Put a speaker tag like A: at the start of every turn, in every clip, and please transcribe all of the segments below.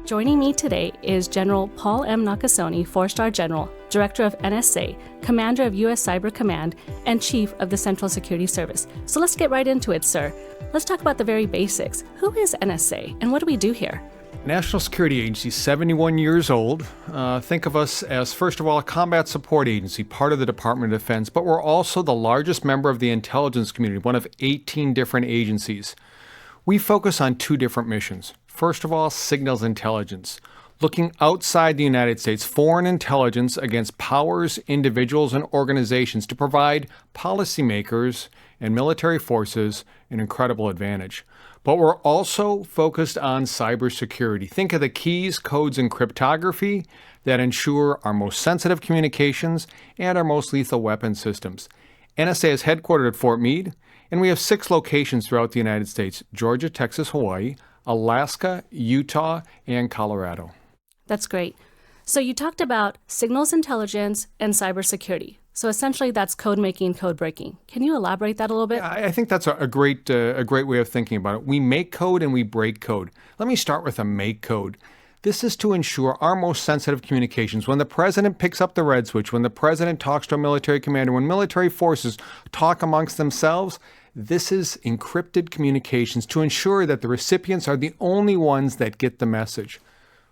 A: Joining me today is General Paul M. Nakasone, 4-star General, Director of NSA, Commander of U.S. Cyber Command, and Chief of the Central Security Service. So let's get right into it, sir. Let's talk about the very basics. Who is NSA, and what do we do here?
B: National Security Agency, 71 years old. Think of us as, first of all, a combat support agency, part of the Department of Defense, but we're also the largest member of the intelligence community, one of 18 different agencies. We focus on two different missions. First of all, signals intelligence, looking outside the United States, foreign intelligence against powers, individuals, and organizations to provide policymakers and military forces an incredible advantage. But we're also focused on cybersecurity. Think of the keys, codes, and cryptography that ensure our most sensitive communications and our most lethal weapon systems. NSA is headquartered at Fort Meade, and we have 6 locations throughout the United States: Georgia, Texas, Hawaii, Alaska, Utah, and Colorado.
A: That's great. So you talked about signals intelligence and cybersecurity. So essentially that's code making, code breaking. Can you elaborate that a little bit?
B: I think that's a great way of thinking about it. We make code and we break code. Let me start with a make code. This is to ensure our most sensitive communications. When the president picks up the red switch, when the president talks to a military commander, when military forces talk amongst themselves, this is encrypted communications to ensure that the recipients are the only ones that get the message.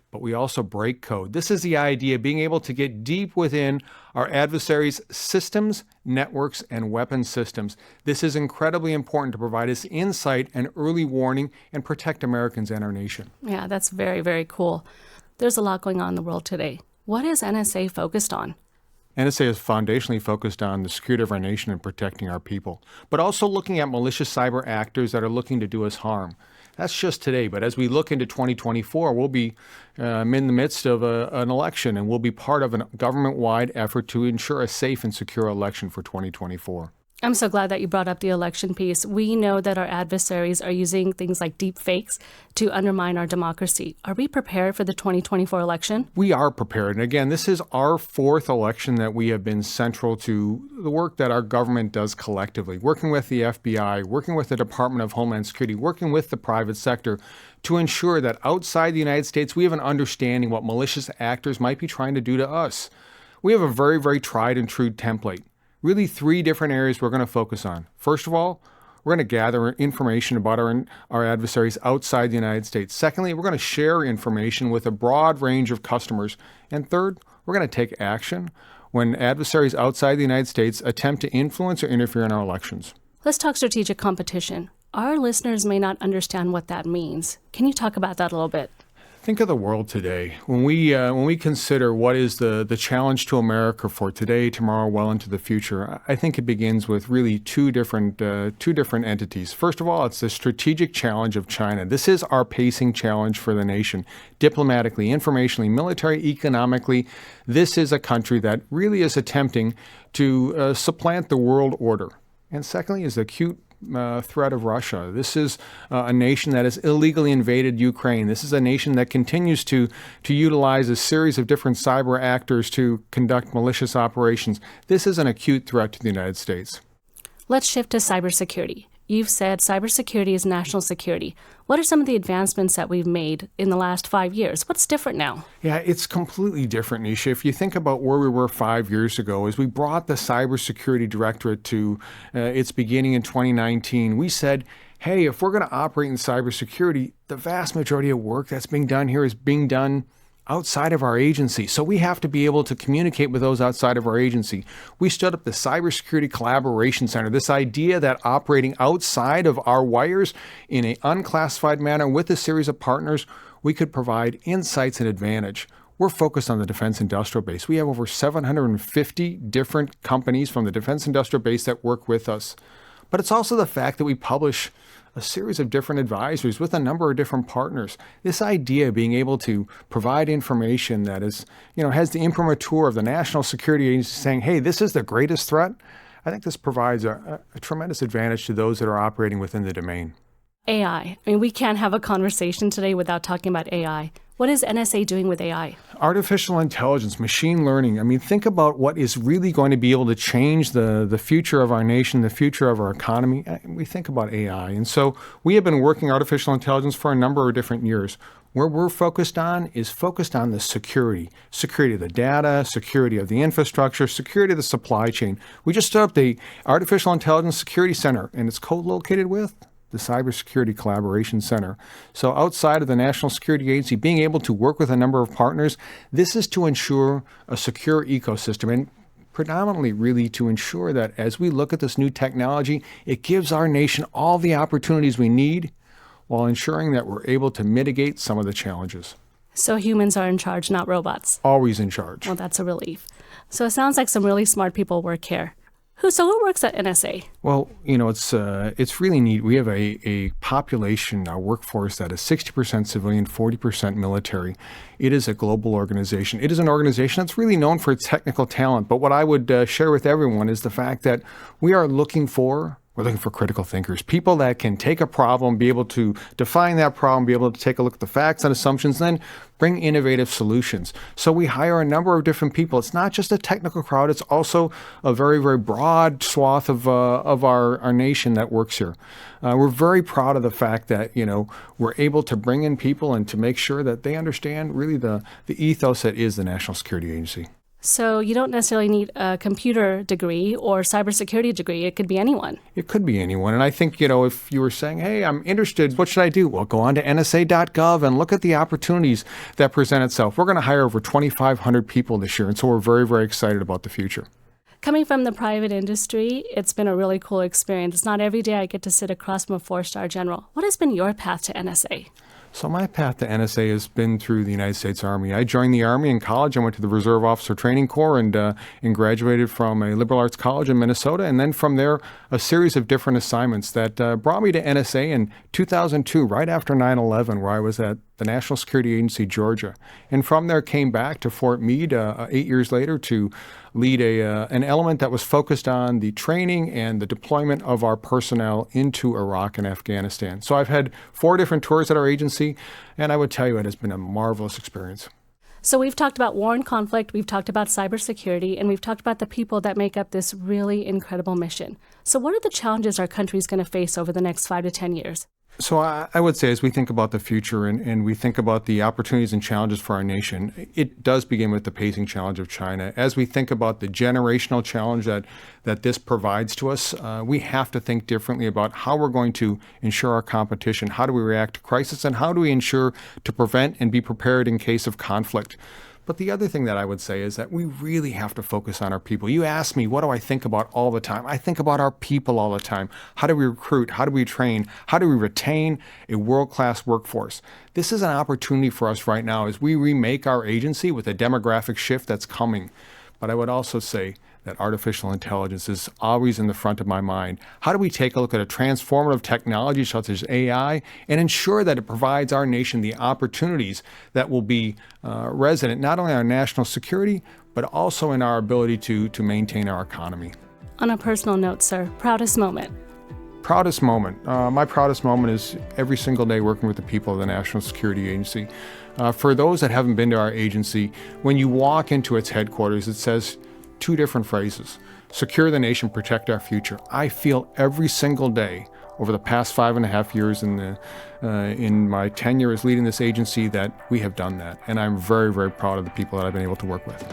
B: But we also break code. This is the idea of being able to get deep within our adversaries' systems, networks, and weapon systems. This is incredibly important to provide us insight and early warning and protect Americans and our nation.
A: Yeah, that's very, very cool. There's a lot going on in the world today. What is NSA focused on?
B: NSA is foundationally focused on the security of our nation and protecting our people, but also looking at malicious cyber actors that are looking to do us harm. That's just today, but as we look into 2024, we'll be in the midst of an election, and we'll be part of a government-wide effort to ensure a safe and secure election for 2024.
A: I'm so glad that you brought up the election piece. We know that our adversaries are using things like deep fakes to undermine our democracy. Are we prepared for the 2024 election?
B: We are prepared. And again, this is our 4th election that we have been central to the work that our government does collectively, working with the FBI, working with the Department of Homeland Security, working with the private sector to ensure that outside the United States, we have an understanding what malicious actors might be trying to do to us. We have a very, very tried and true template. Really 3 different areas we're going to focus on. First of all, we're going to gather information about our adversaries outside the United States. Secondly, we're going to share information with a broad range of customers. And third, we're going to take action when adversaries outside the United States attempt to influence or interfere in our elections.
A: Let's talk strategic competition. Our listeners may not understand what that means. Can you talk about that a little bit?
B: Think of the world today. When we consider what is the challenge to America for today, tomorrow, well into the future, I think it begins with really two different entities. First of all, it's the strategic challenge of China. This is our pacing challenge for the nation, diplomatically, informationally, military, economically. This is a country that really is attempting to supplant the world order. And secondly is the acute threat of Russia. This is a nation that has illegally invaded Ukraine. This is a nation that continues to utilize a series of different cyber actors to conduct malicious operations. This is an acute threat to the United States.
A: Let's shift to cybersecurity. You've said cybersecurity is national security. What are some of the advancements that we've made in the last 5 years? What's different now?
B: Yeah, it's completely different, Nisha. If you think about where we were 5 years ago, as we brought the Cybersecurity Directorate to its beginning in 2019, we said, hey, if we're going to operate in cybersecurity, the vast majority of work that's being done here is being done outside of our agency. So we have to be able to communicate with those outside of our agency. We stood up the Cybersecurity Collaboration Center, this idea that operating outside of our wires in an unclassified manner with a series of partners, we could provide insights and advantage. We're focused on the defense industrial base. We have over 750 different companies from the defense industrial base that work with us. But it's also the fact that we publish a series of different advisories with a number of different partners. This idea of being able to provide information that is, has the imprimatur of the National Security Agency saying, hey, this is the greatest threat, I think this provides a tremendous advantage to those that are operating within the domain.
A: AI. We can't have a conversation today without talking about AI. What is NSA doing with AI?
B: Artificial intelligence, machine learning. Think about what is really going to be able to change the future of our nation, the future of our economy. We think about AI. And so we have been working artificial intelligence for a number of different years. Where we're focused on is focused on the security of the data, security of the infrastructure, security of the supply chain. We just stood up the Artificial Intelligence Security Center, and it's co-located with the Cybersecurity Collaboration Center. So outside of the National Security Agency, being able to work with a number of partners, this is to ensure a secure ecosystem, and predominantly really to ensure that as we look at this new technology, it gives our nation all the opportunities we need while ensuring that we're able to mitigate some of the challenges.
A: So humans are in charge, not robots.
B: Always in charge.
A: Well, that's a relief. So it sounds like some really smart people work here. Who works at NSA?
B: Well, it's really neat. We have a population, a workforce that is 60% civilian, 40% military. It is a global organization. It is an organization that's really known for its technical talent. But what I would share with everyone is the fact that we're looking for critical thinkers, people that can take a problem, be able to define that problem, be able to take a look at the facts and assumptions, then bring innovative solutions. So we hire a number of different people. It's not just a technical crowd. It's also a very, very broad swath of our nation that works here. We're very proud of the fact that, we're able to bring in people and to make sure that they understand really the ethos that is the National Security Agency.
A: So you don't necessarily need a computer degree or cybersecurity degree. It could be anyone.
B: It could be anyone. And I think, if you were saying, hey, I'm interested, what should I do? Well, go on to nsa.gov and look at the opportunities that present itself. We're going to hire over 2,500 people this year. And so we're very, very excited about the future.
A: Coming from the private industry, it's been a really cool experience. It's not every day I get to sit across from a 4-star general. What has been your path to NSA?
B: So my path to NSA has been through the United States Army. I joined the Army in college. I went to the Reserve Officer Training Corps and graduated from a liberal arts college in Minnesota. And then from there, a series of different assignments that brought me to NSA in 2002, right after 9/11, where I was at the National Security Agency, Georgia. And from there came back to Fort Meade 8 years later to lead an element that was focused on the training and the deployment of our personnel into Iraq and Afghanistan. So I've had 4 different tours at our agency, and I would tell you it has been a marvelous experience.
A: So we've talked about war and conflict, we've talked about cybersecurity, and we've talked about the people that make up this really incredible mission. So what are the challenges our country is going to face over the next 5 to 10 years?
B: So I would say as we think about the future and we think about the opportunities and challenges for our nation, it does begin with the pacing challenge of China. As we think about the generational challenge that this provides to us, we have to think differently about how we're going to ensure our competition, how do we react to crisis, and how do we ensure to prevent and be prepared in case of conflict. But the other thing that I would say is that we really have to focus on our people. You ask me, what do I think about all the time? I think about our people all the time. How do we recruit? How do we train? How do we retain a world-class workforce? This is an opportunity for us right now as we remake our agency with a demographic shift that's coming. But I would also say that artificial intelligence is always in the front of my mind. How do we take a look at a transformative technology such as AI and ensure that it provides our nation the opportunities that will be resident not only in our national security, but also in our ability to maintain our economy?
A: On a personal note, sir, proudest moment?
B: Proudest moment. My proudest moment is every single day working with the people of the National Security Agency. For those that haven't been to our agency, when you walk into its headquarters, it says 2 different phrases: secure the nation, protect our future. I feel every single day over the past 5.5 years in my tenure as leading this agency that we have done that. And I'm very, very proud of the people that I've been able to work with.